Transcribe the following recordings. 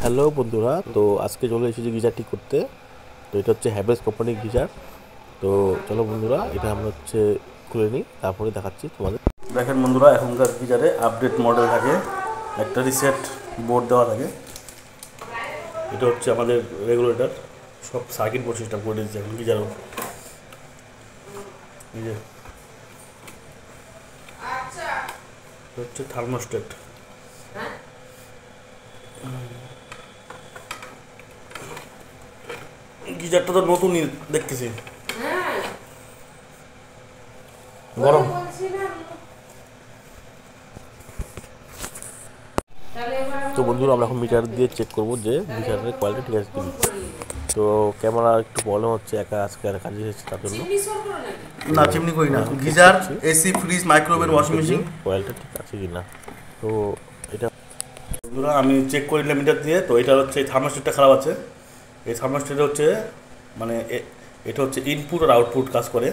Hello বন্ধুরা, তো আজকে চলে এসেছি গিজার ঠিক করতে। তো এটা হচ্ছে হ্যাভেলস কোম্পানির গিজার। তো চলো বন্ধুরা, এটা আমরা হচ্ছে খুলে নিই, তারপরে দেখাচ্ছি তোমাদের। দেখেন বন্ধুরা, এখনকার গিজারে আপডেট মডেল থাকে, একটা রিসেট বোর্ড দেওয়া থাকে। এটা হচ্ছে আমাদের রেগুলেটর, সব সার্কিট বোর্ড সিস্টেম করে দিচ্ছে এখন গিজারও। এই যে হচ্ছে থার্মোস্টেট। গিজারটা তো নতুনই দেখতেছি, গরম। তো বন্ধুরা, আমরা এখন মিটার দিয়ে চেক করবো যে গিজারের কোয়ালিটি ঠিক আছে কিনা। তো ক্যামেরা একটু প্রবলেম হচ্ছে, একা আজকে আর কাজে এসেছে তার জন্য। না, চিমনি করি না। Geyser, AC, fridge, microwave, washing machine quality ঠিক আছে কিনা। তো এটা বন্ধুরা আমি চেক করে নিলাম মিটার দিয়ে। তো এটা হচ্ছে এই থার্মোস্টেটটা খারাপ আছে। এই থার্মোস্টেটে হচ্ছে মানে এটা হচ্ছে ইনপুট আর আউটপুট কাজ করে।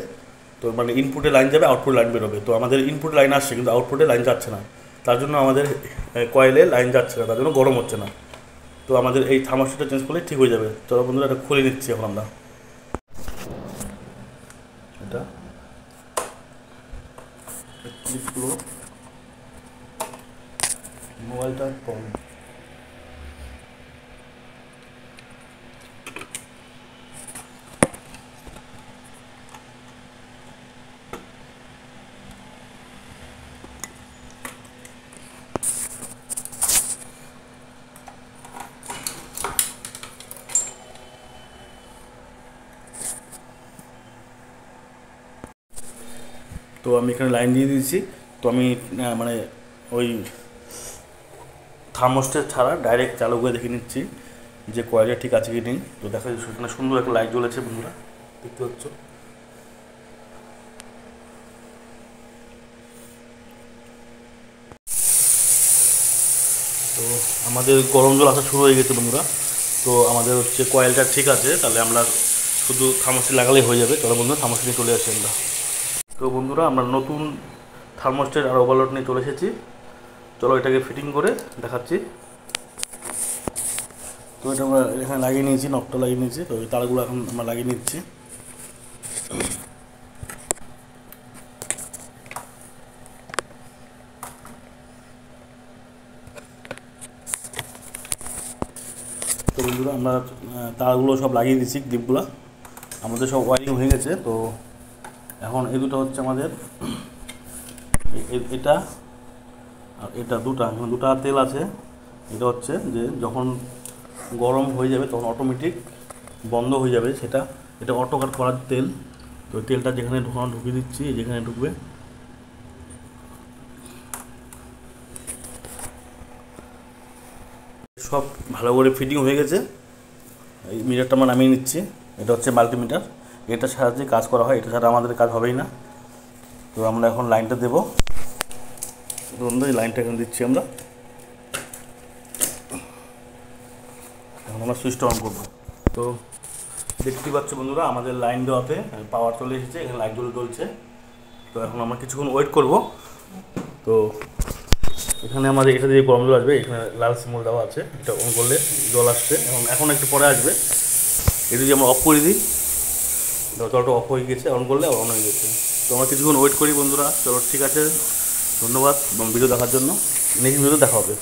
তো মানে ইনপুটে লাইন যাবে, আউটপুট লাইন বেরোবে। তো আমাদের ইনপুটে লাইন আসছে কিন্তু আউটপুটে লাইন যাচ্ছে না, তার জন্য আমাদের কয়েলে লাইন যাচ্ছে না, তার জন্য গরম হচ্ছে না। তো আমাদের এই থার্মোস্টেটটা চেঞ্জ করলে ঠিক হয়ে যাবে। চলো বন্ধুরা, এটা খুলে নিচ্ছি এখন আমরা। এটা মোবাইলটা কম। তো আমি এখানে লাইন দিয়ে দিয়েছি। তো আমি মানে ওই থার্মোস্টেট ছাড়া ডাইরেক্ট চালু করে দেখে নিচ্ছি যে কোয়ালিটি ঠিক আছে কি নেই। তো দেখা যাচ্ছে সেখানে সুন্দর একটা লাইট জ্বলেছে বন্ধুরা, দেখতে পাচ্ছ। তো আমাদের গরম জল আসা শুরু হয়ে গেছে বন্ধুরা। তো আমাদের হচ্ছে কয়েলটা ঠিক আছে, তাহলে আমরা শুধু থার্মোস্টেট লাগালেই হয়ে যাবে। চলো বন্ধুরা, থার্মোস্টেট চলে আসি আমরা। তো বন্ধুরা, আমরা নতুন থার্মোস্টেট আর ওভারলোড নিয়ে চলে এসেছি। চলো এটাকে ফিটিং করে দেখাচ্ছি। তো এটা আমরা এখানে লাগিয়ে নিয়েছি, নকটা লাগিয়ে নিয়েছি। তো এই তারগুলো এখন আমরা লাগিয়ে নিচ্ছি। তো বন্ধুরা, আমরা তারগুলো সব লাগিয়ে দিচ্ছি, ক্লিপগুলো আমাদের সব ওয়ারিং হয়ে গেছে। তো এখন এই দুটো হচ্ছে আমাদের, এটা আর এটা দুটা তেল আছে। এটা হচ্ছে যে যখন গরম হয়ে যাবে তখন অটোমেটিক বন্ধ হয়ে যাবে সেটা। এটা অটো কাট করার তেল। তো তেলটা যেখানে ঢুকিয়ে দিচ্ছি, যেখানে ঢুকবে। সব ভালো করে ফিটিং হয়ে গেছে। এই মিটারটা আমরা নামিয়ে নিচ্ছি। এটা হচ্ছে মাল্টিমিটার, এটার সাহায্যে কাজ করা হয়, এটা ছাড়া আমাদের কাজ হবেই না। তো আমরা এখন লাইনটা দেবো। বন্ধু, এই লাইনটা এখন দিচ্ছি আমরা। এখন আমরা সুইচটা অন করবো। তো দেখতেই পাচ্ছ বন্ধুরা, আমাদের লাইন দেওয়াতে পাওয়ার চলে এসেছে, এখানে লাইট জ্বলছে। তো এখন আমরা কিছুক্ষণ ওয়েট করব। তো এখানে আমাদের এটা দিয়ে গরম জল আসবে, এখানে লাল সিম্বল দেওয়া আছে, এটা অন করলে জল আসছে। এখন একটু পরে আসবে। এটা যদি আমরা অফ করে দিই, জলটা অফ হয়ে গেছে, অন করলে অন হয়ে গেছে। তো আমরা কিছুক্ষণ ওয়েট করি বন্ধুরা। চলো ঠিক আছে, ধন্যবাদ ভিডিও দেখার জন্য। নেক্সট ভিডিও দেখা হবে।